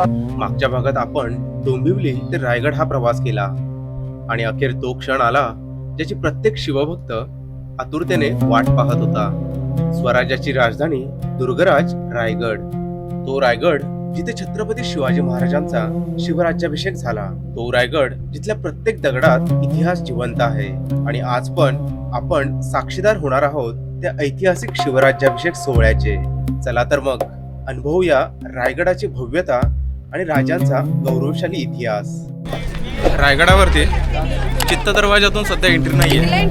मागच्या भागात आपण डोंबिवली ते रायगड हा प्रवास केला आणि अखेर तो क्षण आला ज्याची प्रत्येक शिवभक्त आतुरतेने वाट पाहत होता. स्वराज्याची राजधानी दुर्गराज रायगड. तो रायगड जिथे छत्रपती शिवाजी महाराजांचा शिवराज्याभिषेक झाला. तो रायगड जिथल्या प्रत्येक दगडात इतिहास जिवंत आहे. आणि आज पण आपण साक्षीदार होणार आहोत त्या ऐतिहासिक शिवराज्याभिषेक सोहळ्याचे. चला तर मग अनुभवूया रायगडाची भव्यता आणि राजांचा गौरवशाली इतिहास. रायगडावरती चित्त दरवाजातून सध्या एंट्री नाही आहे.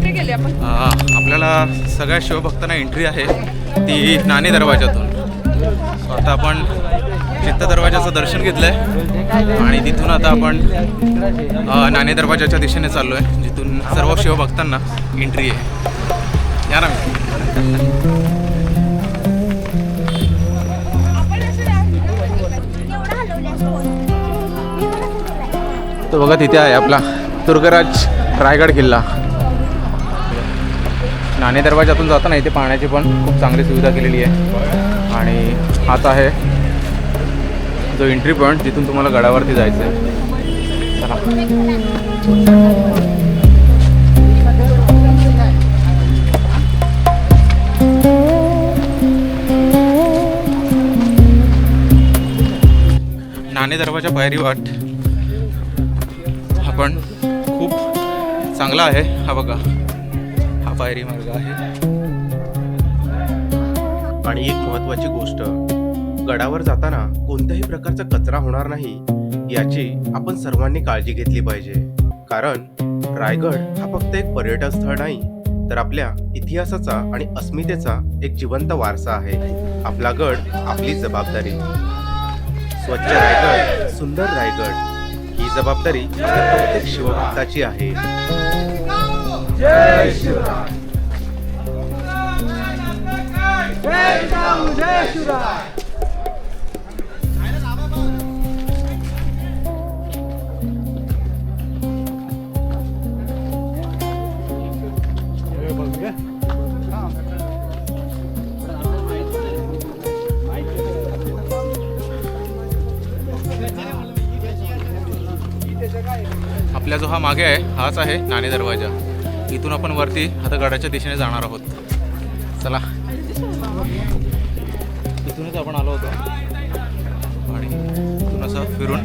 आपल्याला सगळ्या शिवभक्तांना एंट्री आहे ती नाणे दरवाजातून. आता आपण चित्त दरवाजाचं दर्शन घेतलंय आणि तिथून आता आपण नाणे दरवाजाच्या दिशेने चाललो आहे, जिथून सर्व शिवभक्तांना एंट्री आहे. या ना तो बघा, तिथे आहे आपला दुर्गराज रायगड किल्ला. नाणे दरवाजातून जाताना इथे पाण्याची पण खूप चांगली सुविधा केलेली आहे. आणि हाच आहे जो एंट्री पॉईंट जिथून तुम्हाला गडावरती जायचं आहे. चला. नाणे दरवाजा पायरी वाट हा पण खूप चांगला आहे. हा बघा, हा पायरी मार्ग आहे. आणि एक महत्वाची गोष्ट, गडावर जाताना कोणत्याही प्रकारचा कचरा होणार नाही याची आपण सर्वांनी काळजी घेतली पाहिजे. कारण रायगड हा फक्त एक पर्यटन स्थळ नाही, तर आपल्या इतिहासाचा आणि अस्मितेचा एक जिवंत वारसा आहे. आपला गड, आपली जबाबदारी. स्वच्छ रायगड, सुंदर रायगड ही जबाबदारी प्रत्येक शिवभक्ताची आहे. जय शिवराय. जय शिवराय. आपला जो हा मागे आहे हाच आहे नाणे दरवाजा. इथून आपण वरती आता गडाच्या दिशेने जाणार आहोत. चला. इथूनच आपण आलो होतो आणि इथून असं फिरून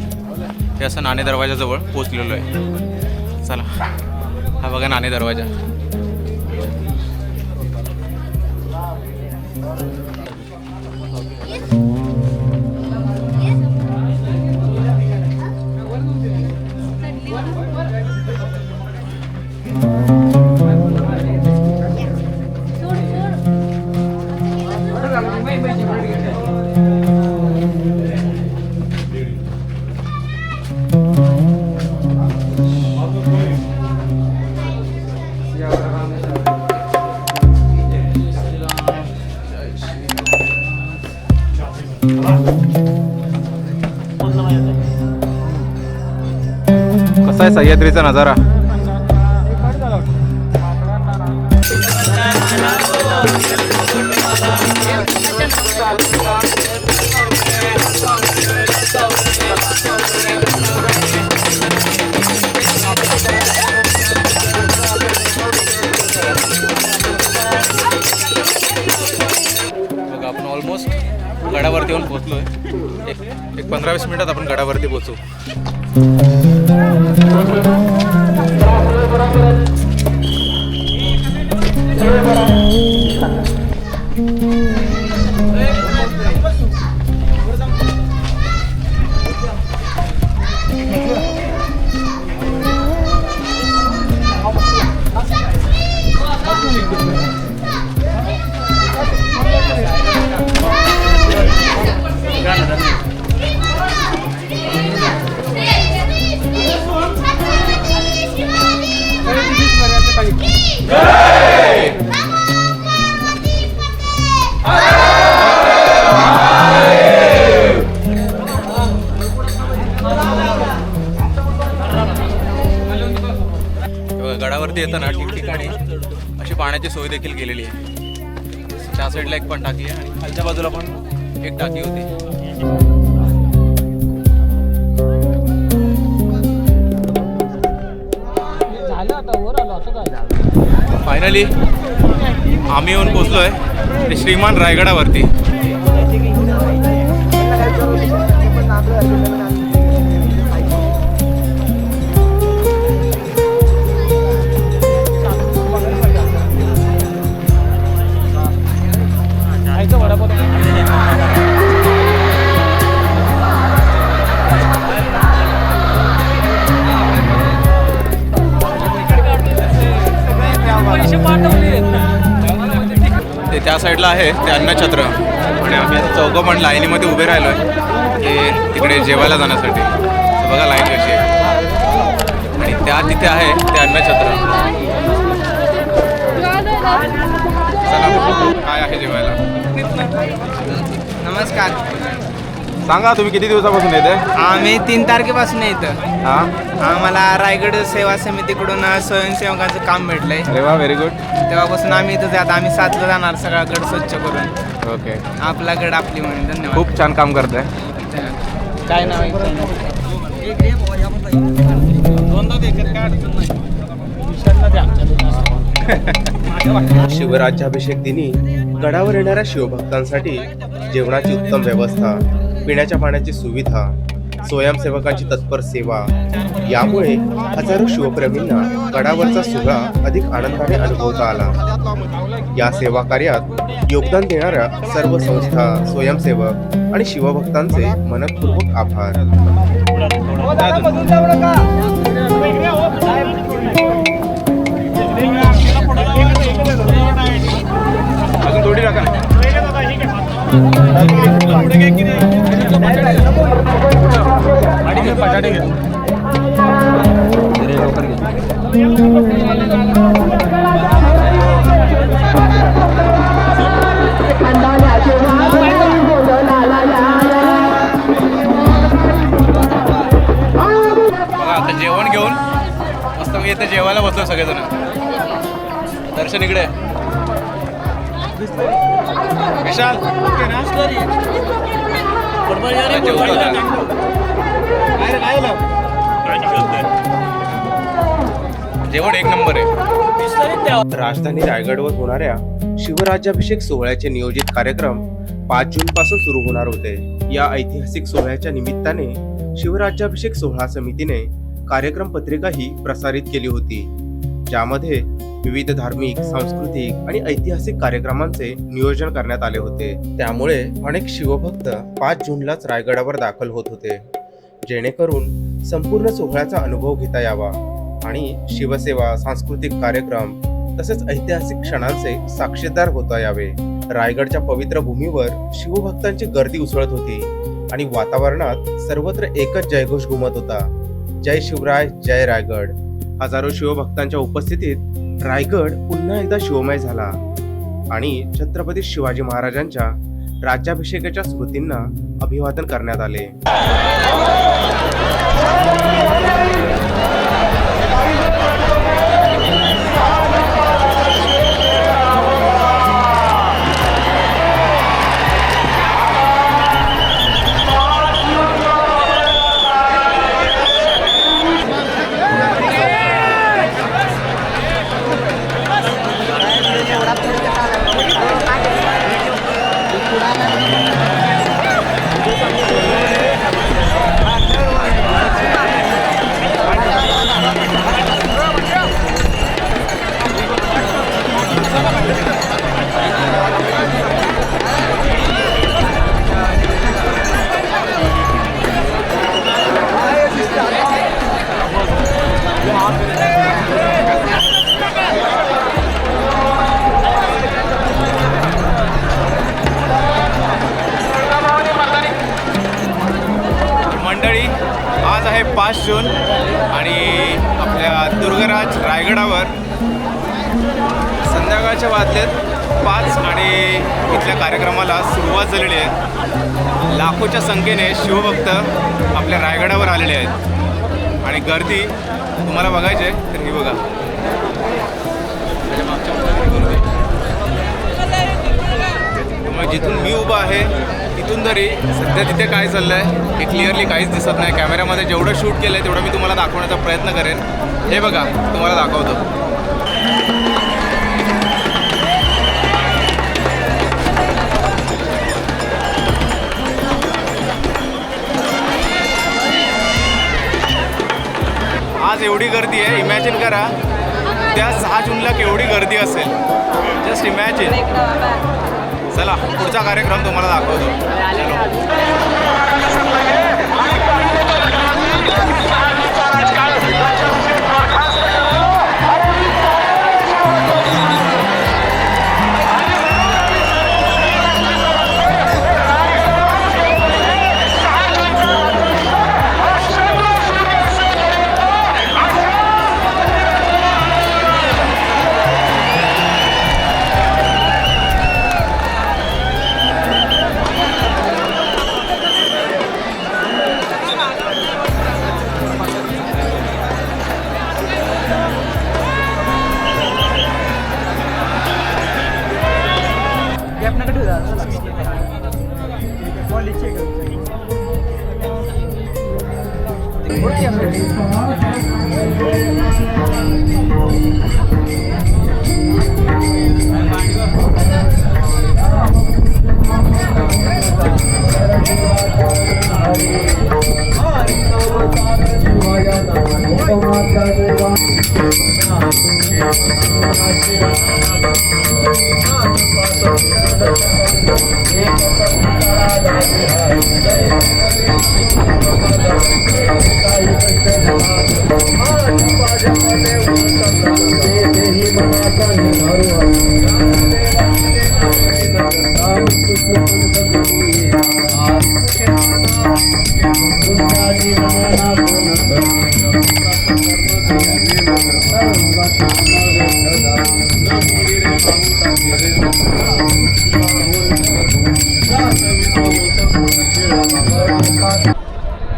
हे असं नाणे दरवाजाजवळ पोचलेलो आहे. चला, हा बघा नाणे दरवाजा. कसा आहे सह्याद्रीचा नजारा. बघा, आपण ऑलमोस्ट गडावरती येऊन पोहोचलोय. एक 15-20 मिनिटात आपण गडावरती पोहोचू. गडावरती येताना ठिकठिकाणी अशी पाण्याची सोय देखील केलेली आहे. त्या साईडला एक पण टाकी आहे आणि खालच्या बाजूला पण एक टाकी होती. फायनली आम्ही येऊन पोचलो आहे श्रीमान रायगडावरती. ते त्या साईडला आहे ते अन्नछत्र आणि आम्ही आता चौघं पण लाईनीमध्ये उभे राहिलो आहे ते तिकडे जेवायला जाण्यासाठी. तर बघा लाईन कशी आहे आणि त्या तिथे आहे ते अन्नछत्र. चला काय आहे जेवायला. नमस्कार. सांगा तुम्ही किती दिवसापासून येते. आम्ही 3 तारखेपासून येतं. हां आम्हाला रायगड सेवा समितीकडून स्वयंसेवकाचं काम भेटलंय. अरे वा व्हेरी गुड. तेव्हापासून आम्ही इथं जात. आम्ही 7ला जाणार सगळा गड स्वच्छ करून. ओके आपला गड आपली म्हणून. धन्यवाद. खूप छान काम करताय. काय नाव आहे. शिवराज्याभिषेक दिनी गडावर येणाऱ्या शिवभक्तांसाठी जेवणाची उत्तम व्यवस्था, पिण्याच्या पाण्याची सुविधा, स्वयंसेवकांची तत्पर सेवा यामुळे हजारो शिवप्रेमींना गडावरचा सुगा अधिक आनंदाने अनुभवता आला. या सेवा कार्यात योगदान देणाऱ्या सर्व संस्था, स्वयंसेवक आणि शिवभक्तांचे मनपूर्वक आभार. अजून थोडी टाका. आता जेवण घेऊन मस्त मी इथे जेवायला बसलो सगळेजण. दर्शन इकडे. विशाल जेवतो आता. जेवण एक नंबर आहे. राजधानी रायगडवर होणाऱ्या शिवराज्याभिषेक सोहळ्याचे नियोजित कार्यक्रम 5 जून पासून सुरू होणार होते. या ऐतिहासिक सोहळ्याच्या निमित्ताने शिवराज्याभिषेक सोहळा समितीने कार्यक्रम पत्रिकाही प्रसारित केली होती, ज्यामध्ये विविध धार्मिक, सांस्कृतिक आणि ऐतिहासिक कार्यक्रमांचे नियोजन करण्यात आले होते. त्यामुळे अनेक शिवभक्त 5 जूनलाच रायगडावर दाखल होत होते, जेणेकरून संपूर्ण सोहळ्याचा अनुभव घेता यावा आणि शिवसेवा, सांस्कृतिक कार्यक्रम तसेच ऐतिहासिक क्षणांचे साक्षीदार होता यावे. रायगडच्या पवित्र भूमीवर शिवभक्तांची गर्दी उसळत होती आणि वातावरणात सर्वत्र एकच जयघोष घुमत होता. जय शिवराय, जय रायगड. हजारो शिवभक्तांच्या उपस्थितीत रायगड पुन्हा एकदा शिवमय झाला आणि छत्रपती शिवाजी महाराजांच्या राज्याभिषेकाच्या स्मृतींना अभिवादन करण्यात आले. मंडळी, आज आहे 5 जून आणि आपल्या दुर्गराज रायगडावर संध्याकाळच्या वाजलेत 5 आणि इथल्या कार्यक्रमाला सुरुवात झालेली आहे. लाखोच्या संख्येने शिवभक्त आपल्या रायगडावर आलेले आहेत आणि गर्दी तुम्हाला बघायची आहे तर ही बघा. त्यामुळे जिथून मी उभा आहे तिथून तरी सध्या तिथे काय चाललं आहे हे क्लिअरली काहीच दिसत नाही. कॅमेऱ्यामध्ये जेवढं शूट केलं आहे तेवढं मी तुम्हाला दाखवण्याचा प्रयत्न करेन. हे बघा, तुम्हाला दाखवतो. केवढी गर्दी आहे इमॅजिन करा. त्या 6 जूनला केवढी गर्दी असेल, जस्ट इमॅजिन. चला पुढचा कार्यक्रम तुम्हाला दाखवतो.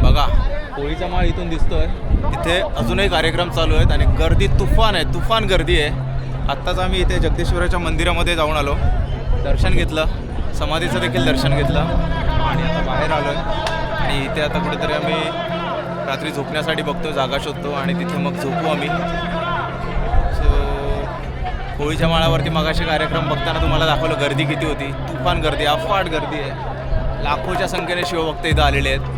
बघा होळीचा माळ इथून दिसतोय. इथे अजूनही कार्यक्रम चालू आहेत आणि गर्दी तुफान आहे, तुफान गर्दी आहे. आत्ताच आम्ही इथे जगदीश्वराच्या मंदिरामध्ये जाऊन आलो, दर्शन घेतलं, समाधीचं देखील दर्शन घेतलं आणि आता बाहेर आलो आहे. आणि इथे आता कुठेतरी आम्ही रात्री झोपण्यासाठी बघतो, जागा शोधतो आणि तिथे मग झोपू आम्ही. सो होळीच्या माळावरती मगाशी कार्यक्रम बघताना तुम्हाला दाखवलं गर्दी किती होती. तुफान गर्दी, अफाट गर्दी आहे. लाखोच्या संख्येने शिवभक्त इथं आलेले आहेत.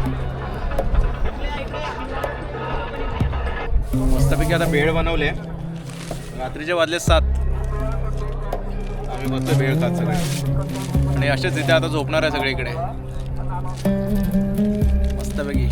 मस्तपैकी आता भेळ बनवले. रात्रीचे वाजले 7. आम्ही बघतो भेळ खात सगळे आणि असेच इथे आता झोपणार आहे सगळे इकडे मस्तपैकी.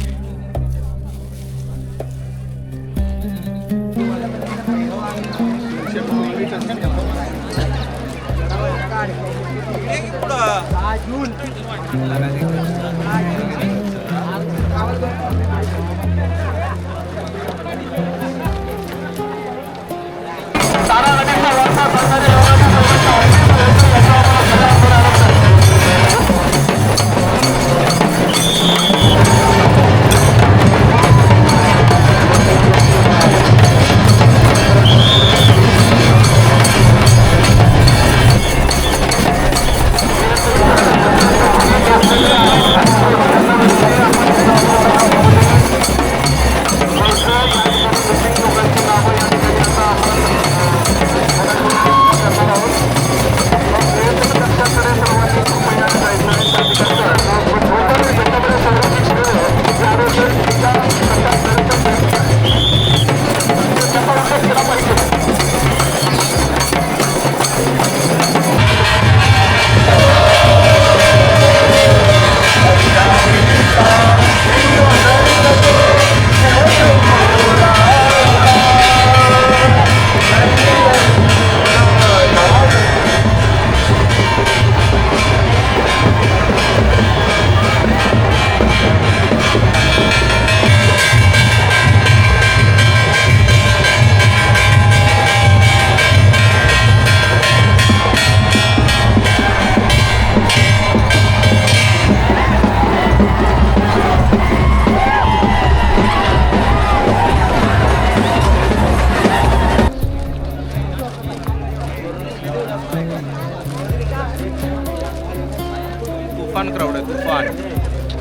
तुफान क्राऊड आहे, तुफान.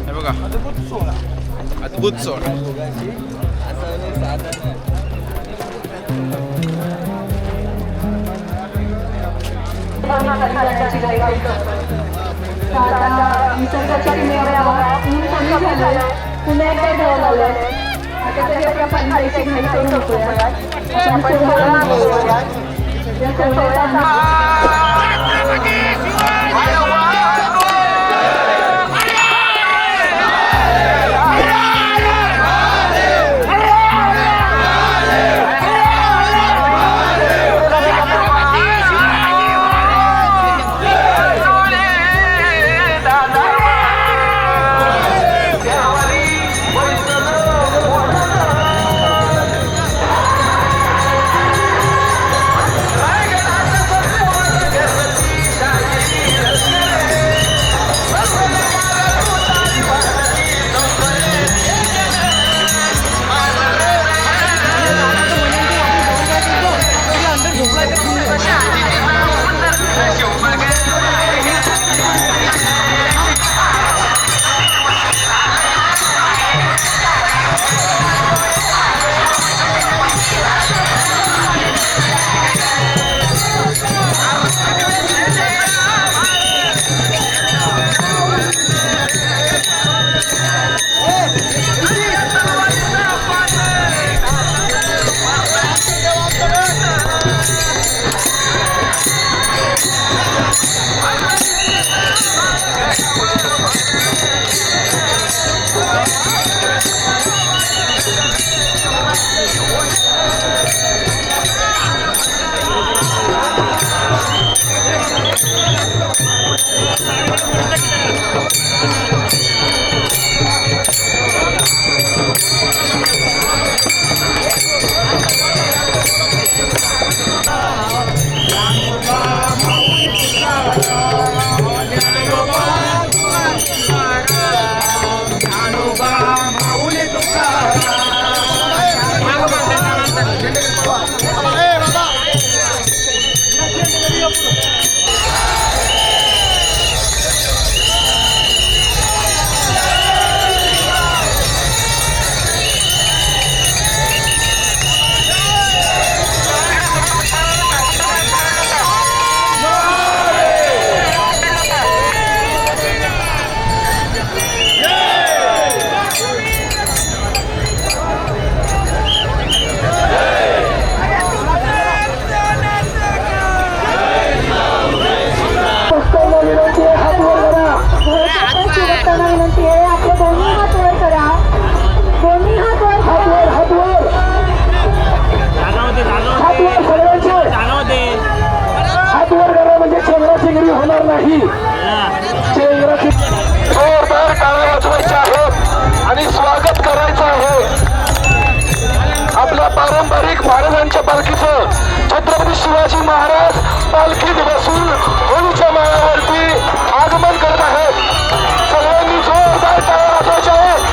हे बघा अद्भुत सोहळा. निसर्गाच्या किनाऱ्यावर ऊन कमी झालं, पुन्हा एकदा ढग आलं. कुठेतरी आपण घाईची घाई करू नकोया. आपण सोहळा बोलूया. या सोहळ्याचा विनंती आहे. आपले दोन्ही हात वर करा. दोन्ही हात वर हात वर हात वर करा म्हणजे चेंगराचेंगरी होणार नाही. चेंगराची जोरदार टाळ्या वाजवायच्या आहेत आणि स्वागत करायचं आहे आपल्या पारंपरिक महाराजांच्या पालखीचं. छत्रपती शिवाजी महाराज पालखीत बसून होळीच्या माळावरती आगमन करत आहेत. सगळ्यांनी जोरदार टाळ्या वाजवायच्या आहेत.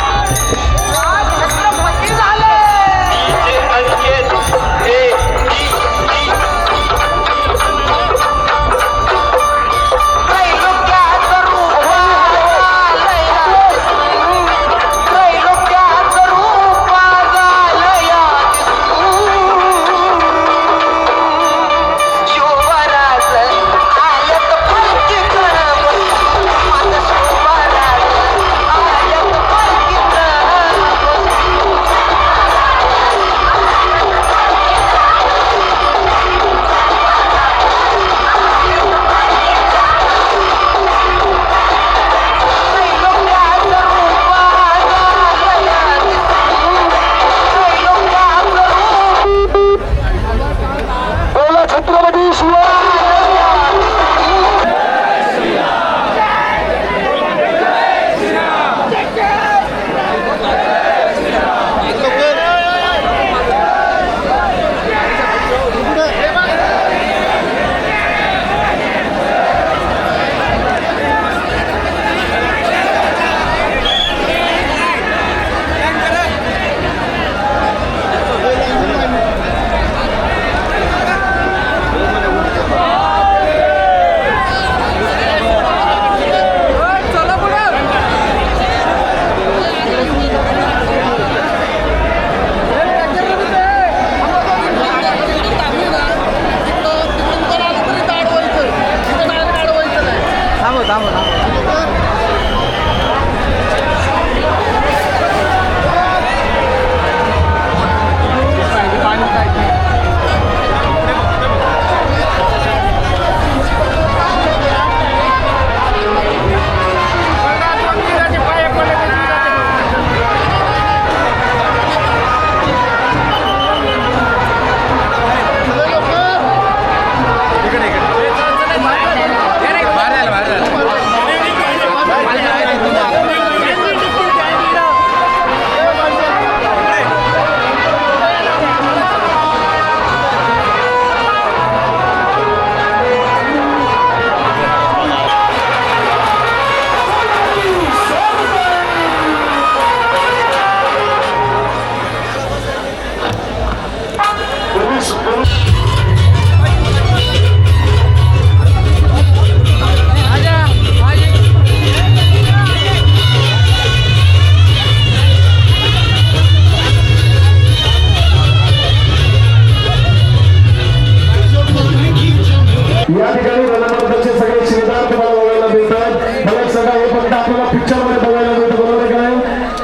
या ठिकाणी रणमर्दाचे सगळे शिरदार तुम्हाला बघायला मिळतात. मला सगळं हे फक्त आपल्याला पिक्चर मध्ये बघायला मिळतं, बरोबर आहे का नाही?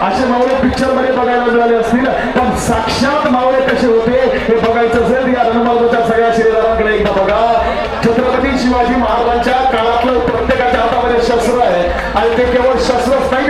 असे मावळे पिक्चर मध्ये बघायला मिळाले असतील, पण साक्षात मावळे कसे होते हे बघायचं असेल या रणमर्दाच्या सगळ्या शिरदारांकडे एकदा बघा. छत्रपती शिवाजी महाराजांच्या काळातलं प्रत्येकाच्या हातामध्ये शस्त्र आहे आणि ते केवळ शस्त्रच नाही.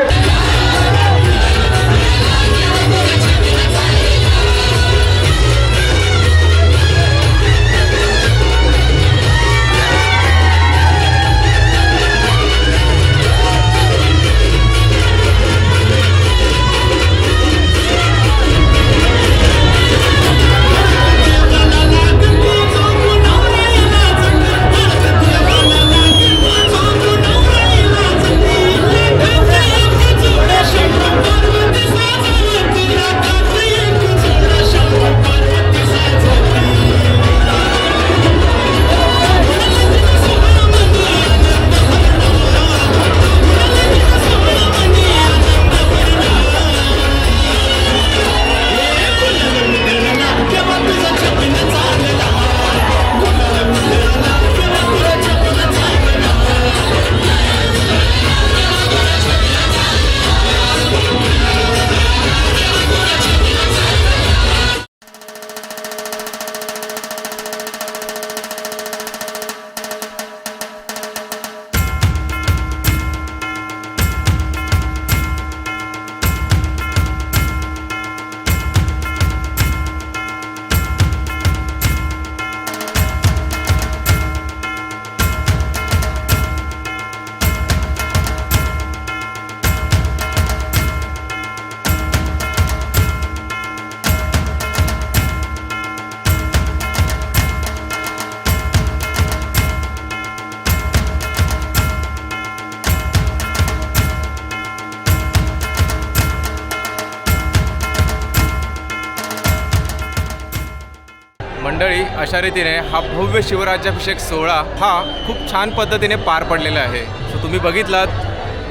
मंडळी, अशा रीतीने हा भव्य शिवराज्याभिषेक सोहळा हा खूप छान पद्धतीने पार पडलेला आहे. सो तुम्ही बघितलात,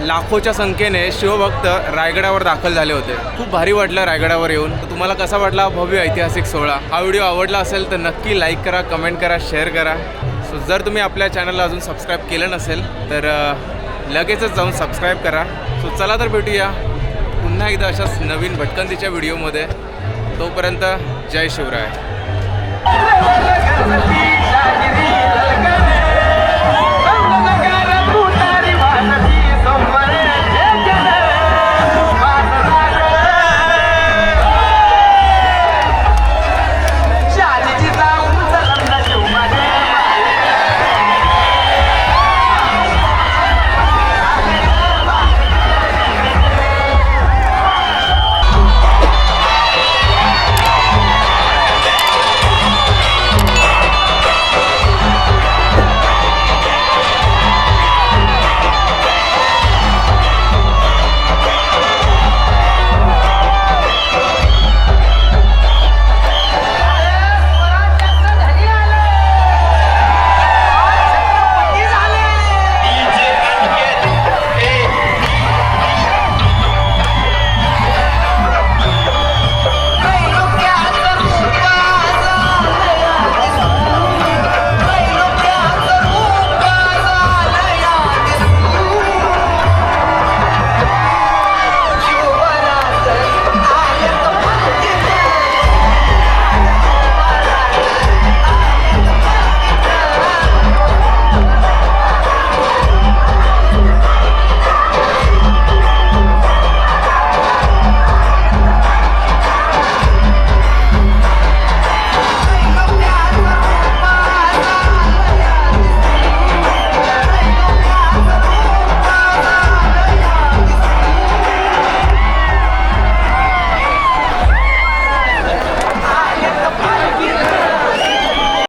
लाखोच्या संख्येने शिवभक्त रायगडावर दाखल झाले होते. खूप भारी वाटलं रायगडावर येऊन. तर तुम्हाला कसा वाटला भव्य ऐतिहासिक सोहळा? हा व्हिडिओ आवडला असेल तर नक्की लाईक करा, कमेंट करा, शेअर करा. सो जर तुम्ही आपल्या चॅनलला अजून सबस्क्राईब केलं नसेल तर लगेचच जाऊन सबस्क्राईब करा. सो चला तर भेटूया पुन्हा एकदा अशाच नवीन भटकंतीच्या व्हिडिओमध्ये. तोपर्यंत जय शिवराय.